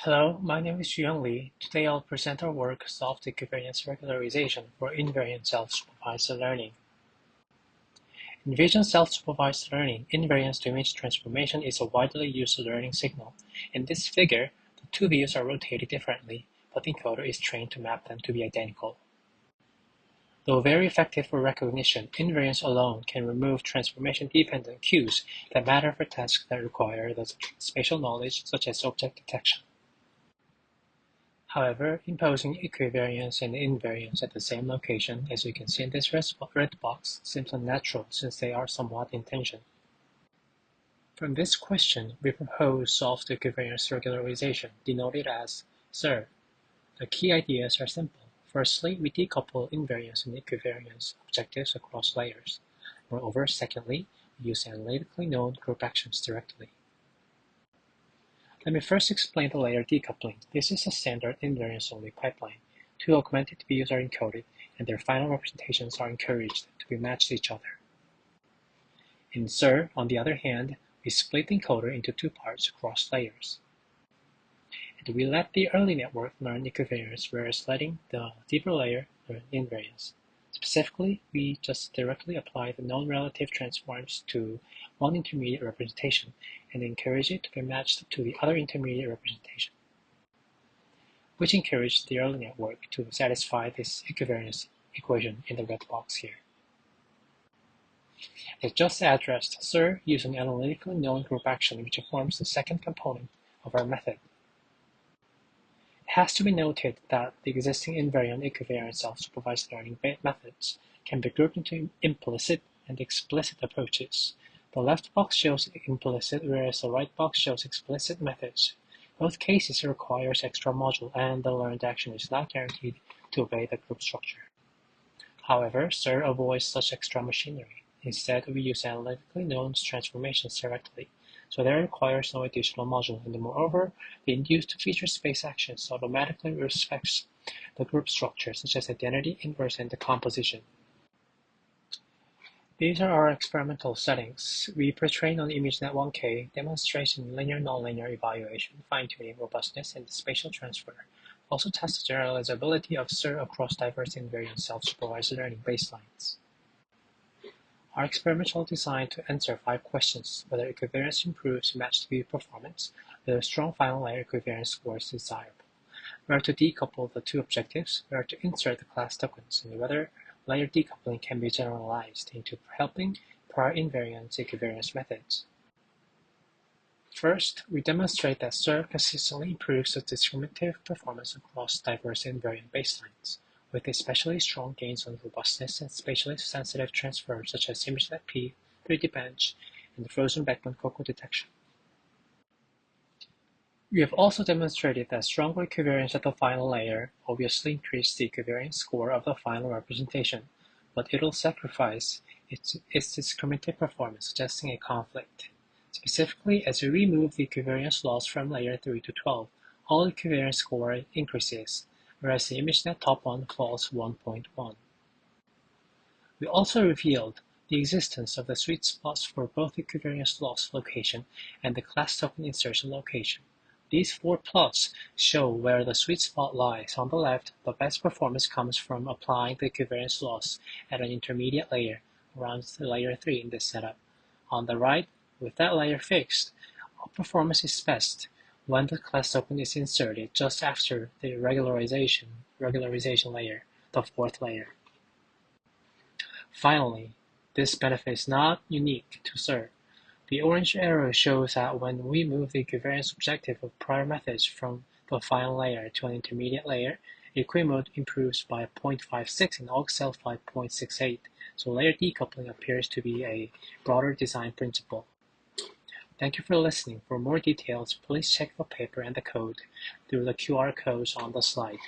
Hello, my name is Xuyang Li. Today I'll present our work Soft Equivariance Regularization for Invariant Self-Supervised Learning. In Vision Self-Supervised Learning, invariance to image transformation is a widely used learning signal. In this figure, the two views are rotated differently, but the encoder is trained to map them to be identical. Though very effective for recognition, invariance alone can remove transformation-dependent cues that matter for tasks that require the spatial knowledge, such as object detection. However, imposing equivariance and invariance at the same location, as you can see in this red box, seems unnatural since they are somewhat in tension. From this question, we propose soft equivariance regularization, denoted as SIR. The key ideas are simple. Firstly, we decouple invariance and equivariance objectives across layers. Moreover, secondly, we use analytically known group actions directly. Let me first explain the layer decoupling. This is a standard invariance-only pipeline. Two augmented views are encoded, and their final representations are encouraged to be matched to each other. In SIR, on the other hand, we split the encoder into two parts across layers. And we let the early network learn equivariance, whereas letting the deeper layer learn invariance. Specifically, we just directly apply the known relative transforms to one intermediate representation and encourage it to be matched to the other intermediate representation, which encouraged the early network to satisfy this equivariance equation in the red box here. As just addressed, SIR uses an analytically known group action which forms the second component of our method. It has to be noted that the existing invariant equivariant self-supervised learning methods can be grouped into implicit and explicit approaches. The left box shows implicit, whereas the right box shows explicit methods. Both cases requires extra module, and the learned action is not guaranteed to obey the group structure. However, SIR avoids such extra machinery. Instead, we use analytically known transformations directly, so that requires no additional module, and moreover, the induced feature space actions automatically respects the group structure, such as identity, inverse, and decomposition. These are our experimental settings. We pre-train on ImageNet 1K, demonstration linear nonlinear evaluation, fine-tuning robustness, and spatial transfer. Also test the generalizability of SIR across diverse invariant self-supervised learning baselines. Our experimental designed to answer 5 questions: whether equivariance improves matched view performance, whether strong final layer equivariance score is desirable, where to decouple the two objectives, where to insert the class tokens, and whether layer decoupling can be generalized into helping prior invariance equivariance methods. First, we demonstrate that SIR consistently improves the discriminative performance across diverse invariant baselines, with especially strong gains on robustness and spatially sensitive transfers such as ImageNet P, 3D Bench, and the frozen backbone COCO detection. We have also demonstrated that stronger equivariance at the final layer obviously increases the equivariance score of the final representation, but it will sacrifice its discriminative performance, suggesting a conflict. Specifically, as we remove the equivariance loss from layer 3 to 12, all equivariance score increases, whereas the ImageNet top one falls 1.1. We also revealed the existence of the sweet spots for both equivariance loss location and the class token insertion location. These 4 plots show where the sweet spot lies. On the left, the best performance comes from applying the equivariance loss at an intermediate layer, around layer 3 in this setup. On the right, with that layer fixed, performance is best when the class token is inserted just after the regularization layer, the 4th layer. Finally, this benefit is not unique to SIR. The orange arrow shows that when we move the equivariance objective of prior methods from the final layer to an intermediate layer, equimode improves by 0.56 and augcel by 0.68, so layer decoupling appears to be a broader design principle. Thank you for listening. For more details, please check the paper and the code through the QR codes on the slide.